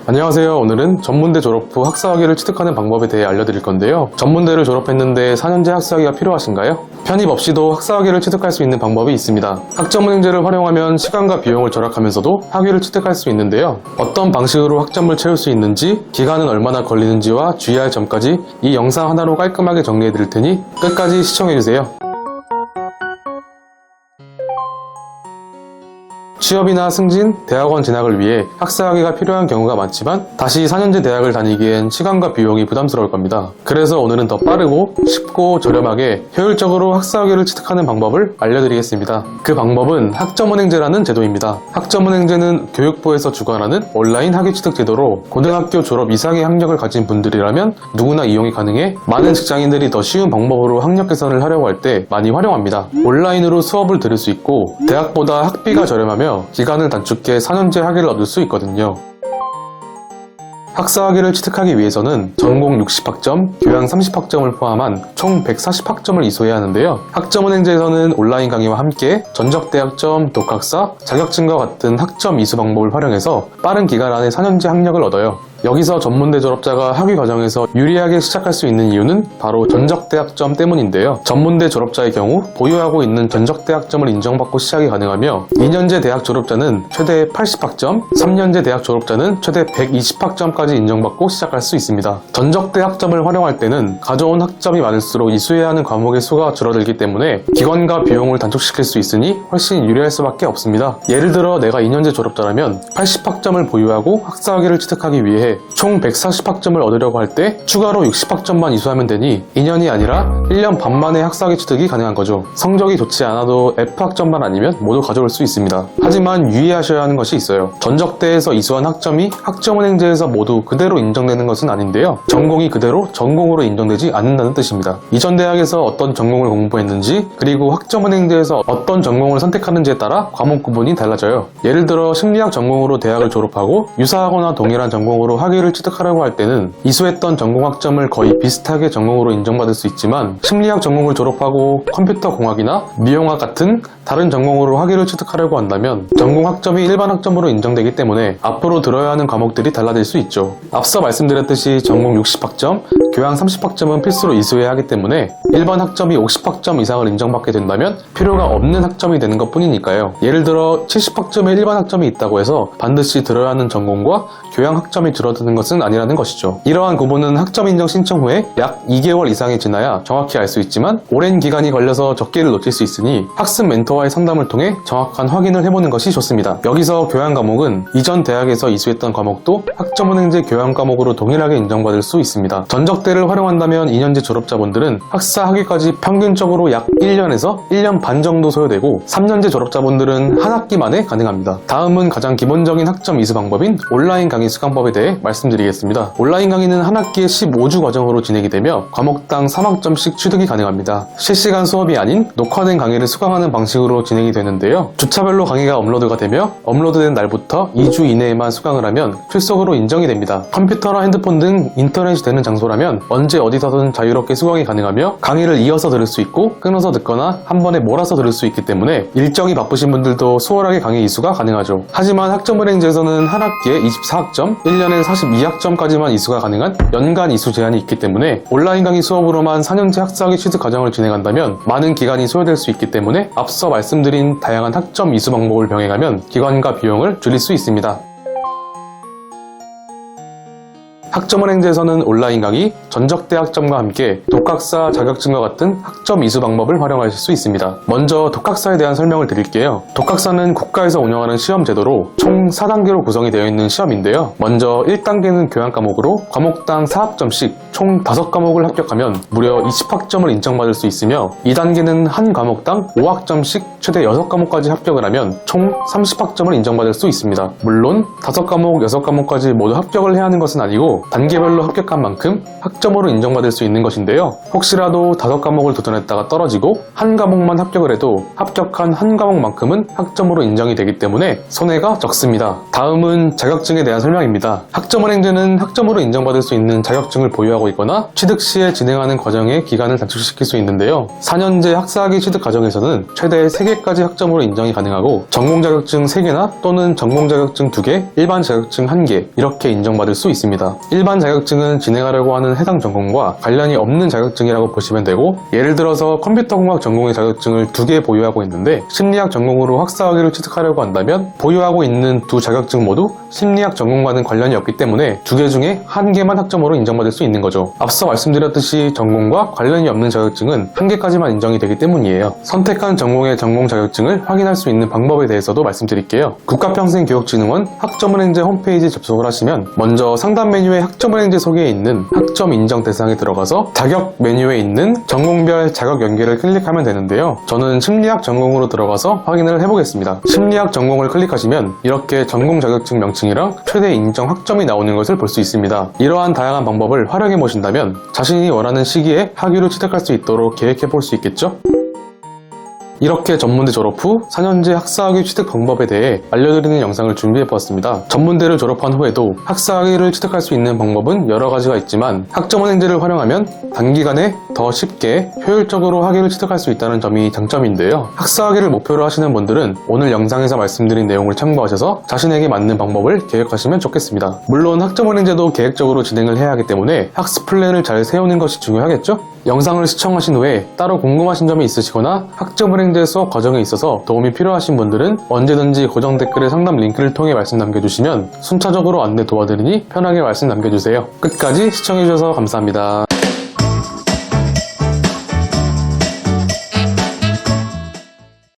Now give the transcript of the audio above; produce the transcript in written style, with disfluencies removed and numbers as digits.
안녕하세요. 오늘은 전문대 졸업 후 학사학위를 취득하는 방법에 대해 알려드릴 건데요. 전문대를 졸업했는데 4년제 학사학위가 필요하신가요? 편입 없이도 학사학위를 취득할 수 있는 방법이 있습니다. 학점은행제를 활용하면 시간과 비용을 절약하면서도 학위를 취득할 수 있는데요. 어떤 방식으로 학점을 채울 수 있는지, 기간은 얼마나 걸리는지와 주의할 점까지 이 영상 하나로 깔끔하게 정리해드릴 테니 끝까지 시청해주세요. 취업이나 승진, 대학원 진학을 위해 학사학위가 필요한 경우가 많지만 다시 4년제 대학을 다니기엔 시간과 비용이 부담스러울 겁니다. 그래서 오늘은 더 빠르고 쉽고 저렴하게 효율적으로 학사학위를 취득하는 방법을 알려드리겠습니다. 그 방법은 학점은행제라는 제도입니다. 학점은행제는 교육부에서 주관하는 온라인 학위 취득 제도로 고등학교 졸업 이상의 학력을 가진 분들이라면 누구나 이용이 가능해 많은 직장인들이 더 쉬운 방법으로 학력 개선을 하려고 할 때 많이 활용합니다. 온라인으로 수업을 들을 수 있고 대학보다 학비가 저렴하며 기간을 단축해 4년제 학위를 얻을 수 있거든요. 학사학위를 취득하기 위해서는 전공 60학점, 교양 30학점을 포함한 총 140학점을 이수해야 하는데요. 학점은행제에서는 온라인 강의와 함께 전적대학점, 독학사, 자격증과 같은 학점 이수 방법을 활용해서 빠른 기간 안에 4년제 학력을 얻어요. 여기서 전문대 졸업자가 학위 과정에서 유리하게 시작할 수 있는 이유는 바로 전적대학점 때문인데요. 전문대 졸업자의 경우 보유하고 있는 전적대학점을 인정받고 시작이 가능하며 2년제 대학 졸업자는 최대 80학점, 3년제 대학 졸업자는 최대 120학점까지 인정받고 시작할 수 있습니다. 전적대학점을 활용할 때는 가져온 학점이 많을수록 이수해야 하는 과목의 수가 줄어들기 때문에 기간과 비용을 단축시킬 수 있으니 훨씬 유리할 수밖에 없습니다. 예를 들어 내가 2년제 졸업자라면 80학점을 보유하고 학사학위를 취득하기 위해 총 140학점을 얻으려고 할 때 추가로 60학점만 이수하면 되니 2년이 아니라 1년 반 만에 학사학위 취득이 가능한 거죠. 성적이 좋지 않아도 F학점만 아니면 모두 가져올 수 있습니다. 하지만 유의하셔야 하는 것이 있어요. 전적대에서 이수한 학점이 학점은행제에서 모두 그대로 인정되는 것은 아닌데요. 전공이 그대로 전공으로 인정되지 않는다는 뜻입니다. 이전 대학에서 어떤 전공을 공부했는지 그리고 학점은행제에서 어떤 전공을 선택하는지에 따라 과목 구분이 달라져요. 예를 들어 심리학 전공으로 대학을 졸업하고 유사하거나 동일한 전공으로 학위를 취득하려고 할 때는 이수했던 전공 학점을 거의 비슷하게 전공으로 인정받을 수 있지만 심리학 전공을 졸업하고 컴퓨터공학이나 미용학 같은 다른 전공으로 학위를 취득하려고 한다면 전공 학점이 일반 학점으로 인정되기 때문에 앞으로 들어야 하는 과목들이 달라질 수 있죠. 앞서 말씀드렸듯이 전공 60학점, 교양 30학점은 필수로 이수해야 하기 때문에 일반 학점이 50학점 이상을 인정받게 된다면 필요가 없는 학점이 되는 것 뿐이니까요. 예를 들어 70학점의 일반 학점이 있다고 해서 반드시 들어야 하는 전공과 교양 학점이 줄어드는 것은 아니라는 것이죠. 이러한 구분은 학점 인정 신청 후에 약 2개월 이상이 지나야 정확히 알 수 있지만 오랜 기간이 걸려서 적기를 놓칠 수 있으니 학습 멘토와의 상담을 통해 정확한 확인을 해보는 것이 좋습니다. 여기서 교양 과목은 이전 대학에서 이수했던 과목도 학점은행제 교양 과목으로 동일하게 인정받을 수 있습니다. 전적대를 활용한다면 2년제 졸업자분들은 학사 학위까지 평균적으로 약 1년에서 1년 반 정도 소요되고 3년제 졸업자분들은 한 학기 만에 가능합니다. 다음은 가장 기본적인 학점 이수 방법인 온라인 강의 수강법에 대해 말씀드리겠습니다. 온라인 강의는 한 학기에 15주 과정으로 진행이 되며 과목당 3학점씩 취득이 가능합니다. 실시간 수업이 아닌 녹화된 강의를 수강하는 방식으로 진행이 되는데요. 주차별로 강의가 업로드가 되며 업로드된 날부터 2주 이내에만 수강을 하면 출석으로 인정이 됩니다. 컴퓨터나 핸드폰 등 인터넷이 되는 장소라면 언제 어디서든 자유롭게 수강이 가능하며 강의를 이어서 들을 수 있고 끊어서 듣거나 한 번에 몰아서 들을 수 있기 때문에 일정이 바쁘신 분들도 수월하게 강의 이수가 가능하죠. 하지만 학점은행제에서는 한 학기에 24학점, 1년에 42학점까지만 이수가 가능한 연간 이수 제한이 있기 때문에 온라인 강의 수업으로만 4년제 학사학위 취득 과정을 진행한다면 많은 기간이 소요될 수 있기 때문에 앞서 말씀드린 다양한 학점 이수 방법을 병행하면 기간과 비용을 줄일 수 있습니다. 학점은행제에서는 온라인 강의, 전적대학점과 함께 독학사 자격증과 같은 학점 이수 방법을 활용하실 수 있습니다. 먼저 독학사에 대한 설명을 드릴게요. 독학사는 국가에서 운영하는 시험 제도로 총 4단계로 구성이 되어 있는 시험인데요. 먼저 1단계는 교양 과목으로 과목당 4학점씩 총 5과목을 합격하면 무려 20학점을 인정받을 수 있으며 2단계는 한 과목당 5학점씩 최대 6과목까지 합격을 하면 총 30학점을 인정받을 수 있습니다. 물론 5과목, 6과목까지 모두 합격을 해야 하는 것은 아니고 단계별로 합격한 만큼 학점 학점으로 인정받을 수 있는 것인데요. 혹시라도 5과목을 도전했다가 떨어지고 한 과목만 합격을 해도 합격한 한 과목만큼은 학점으로 인정이 되기 때문에 손해가 적습니다. 다음은 자격증에 대한 설명입니다. 학점은행제는 학점으로 인정받을 수 있는 자격증을 보유하고 있거나 취득 시에 진행하는 과정의 기간을 단축시킬 수 있는데요. 4년제 학사학위 취득 과정에서는 최대 3개까지 학점으로 인정이 가능하고 전공 자격증 3개나 또는 전공 자격증 2개, 일반 자격증 1개 이렇게 인정받을 수 있습니다. 일반 자격증은 진행하려고 하는 해당 전공과 관련이 없는 자격증이라고 보시면 되고, 예를 들어서 컴퓨터공학 전공의 자격증을 2개 보유하고 있는데 심리학 전공으로 학사학위를 취득하려고 한다면 보유하고 있는 두 자격증 모두 심리학 전공과는 관련이 없기 때문에 2개 중에 1개만 학점으로 인정받을 수 있는 거죠. 앞서 말씀드렸듯이 전공과 관련이 없는 자격증은 1개까지만 인정이 되기 때문이에요. 선택한 전공의 전공 자격증을 확인할 수 있는 방법에 대해서도 말씀드릴게요. 국가평생교육진흥원 학점은행제 홈페이지 접속을 하시면 먼저 상단 메뉴에 학점은행제 소개에 있는 학점 인정 대상에 들어가서 자격 메뉴에 있는 전공별 자격 연계를 클릭하면 되는데요. 저는 심리학 전공으로 들어가서 확인을 해보겠습니다. 심리학 전공을 클릭하시면 이렇게 전공 자격증 명칭이랑 최대 인정 학점이 나오는 것을 볼 수 있습니다. 이러한 다양한 방법을 활용해 보신다면 자신이 원하는 시기에 학위를 취득할 수 있도록 계획해 볼 수 있겠죠? 이렇게 전문대 졸업 후 4년제 학사학위 취득 방법에 대해 알려드리는 영상을 준비해보았습니다. 전문대를 졸업한 후에도 학사학위를 취득할 수 있는 방법은 여러 가지가 있지만 학점은행제를 활용하면 단기간에 더 쉽게 효율적으로 학위를 취득할 수 있다는 점이 장점인데요. 학사학위를 목표로 하시는 분들은 오늘 영상에서 말씀드린 내용을 참고하셔서 자신에게 맞는 방법을 계획하시면 좋겠습니다. 물론 학점은행제도 계획적으로 진행을 해야 하기 때문에 학습 플랜을 잘 세우는 것이 중요하겠죠? 영상을 시청하신 후에 따로 궁금하신 점이 있으시거나 학점은행제 수업 과정에 있어서 도움이 필요하신 분들은 언제든지 고정 댓글에 상담 링크를 통해 말씀 남겨주시면 순차적으로 안내 도와드리니 편하게 말씀 남겨주세요. 끝까지 시청해주셔서 감사합니다.